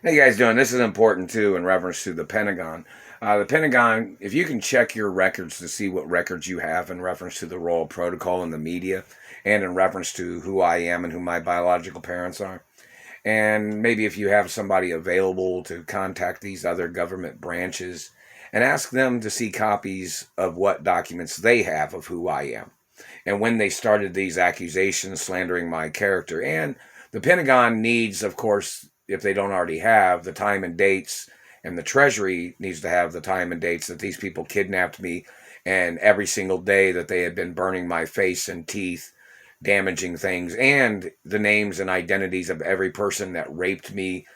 How you guys doing? This is important too in reference to the Pentagon. The Pentagon, if you can check your records to see what records you have in reference to the Royal Protocol in the media and in reference to who I am and who my biological parents are. And maybe if you have somebody available to contact these other government branches and ask them to see copies of what documents they have of who I am and when they started these accusations slandering my character. And the Pentagon needs, of course, if they don't already have, the time and dates, and the Treasury needs to have the time and dates that these people kidnapped me, and every single day that they had been burning my face and teeth, damaging things, and the names and identities of every person that raped me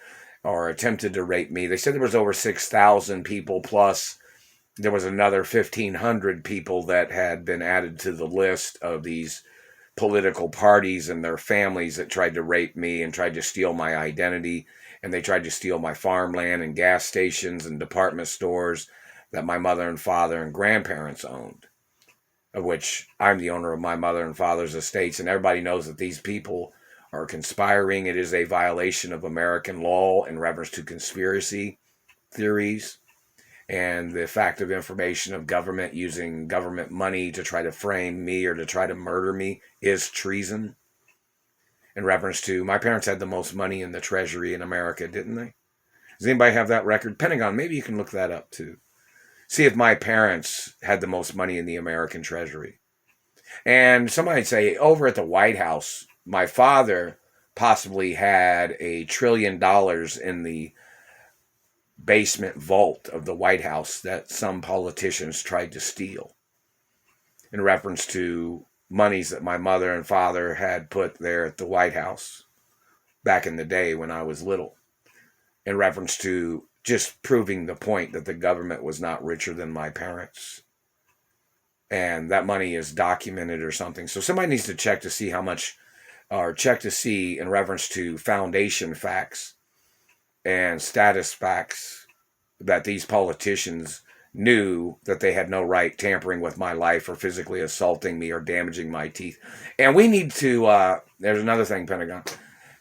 or attempted to rape me. They said there was over 6,000 people, plus there was another 1,500 people that had been added to the list of these political parties and their families that tried to rape me and tried to steal my identity. And they tried to steal my farmland and gas stations and department stores that my mother and father and grandparents owned, of which I'm the owner of my mother and father's estates. And everybody knows that these people are conspiring. It is a violation of American law in reference to conspiracy theories and the fact of information of government using government money to try to frame me or to try to murder me is treason. In reference to my parents had the most money in the Treasury in America, didn't they? Does anybody have that record? Pentagon, maybe you can look that up too. See if my parents had the most money in the American Treasury. And somebody say over at the White House, my father possibly had $1 trillion in the basement vault of the White House that some politicians tried to steal in reference to monies that my mother and father had put there at the White House back in the day when I was little, in reference to just proving the point that the government was not richer than my parents. And that money is documented or something. So somebody needs to check to see how much, or check to see in reference to foundation facts and status facts that these politicians knew that they had no right tampering with my life or physically assaulting me or damaging my teeth. And we need to, there's another thing, Pentagon,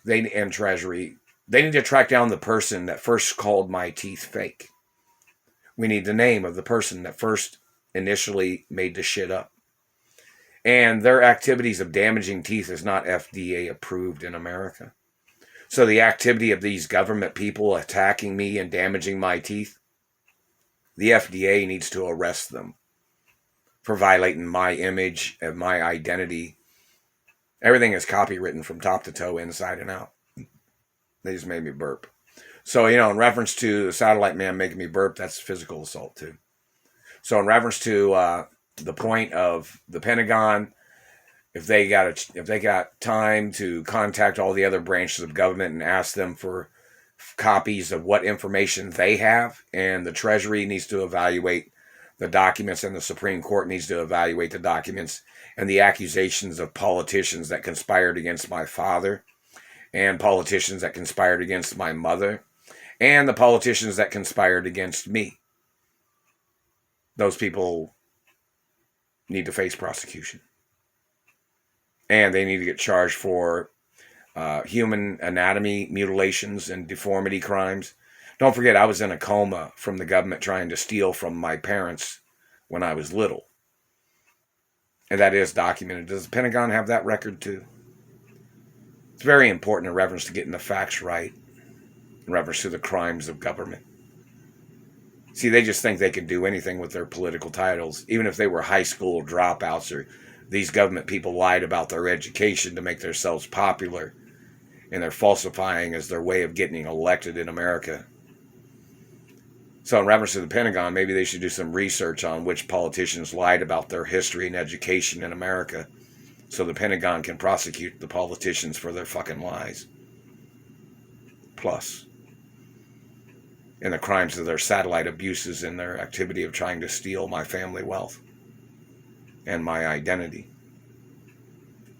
they and Treasury, they need to track down the person that first called my teeth fake. We need the name of the person that first initially made the shit up. And their activities of damaging teeth is not FDA approved in America. So the activity of these government people attacking me and damaging my teeth, the FDA needs to arrest them for violating my image and my identity. Everything is copywritten from top to toe, inside and out. They just made me burp. So, in reference to the satellite man making me burp, that's physical assault too. So in reference to the point of the Pentagon, if they got time to contact all the other branches of government and ask them for copies of what information they have, and the Treasury needs to evaluate the documents, and the Supreme Court needs to evaluate the documents and the accusations of politicians that conspired against my father, and politicians that conspired against my mother, and the politicians that conspired against me. Those people need to face prosecution. And they need to get charged for human anatomy mutilations and deformity crimes. Don't forget, I was in a coma from the government trying to steal from my parents when I was little. And that is documented. Does the Pentagon have that record too? It's very important in reference to getting the facts right, in reference to the crimes of government. See, they just think they can do anything with their political titles, even if they were high school dropouts, or these government people lied about their education to make themselves popular, and they're falsifying as their way of getting elected in America. So in reference to the Pentagon, maybe they should do some research on which politicians lied about their history and education in America, so the Pentagon can prosecute the politicians for their fucking lies. Plus, and the crimes of their satellite abuses and their activity of trying to steal my family wealth and my identity.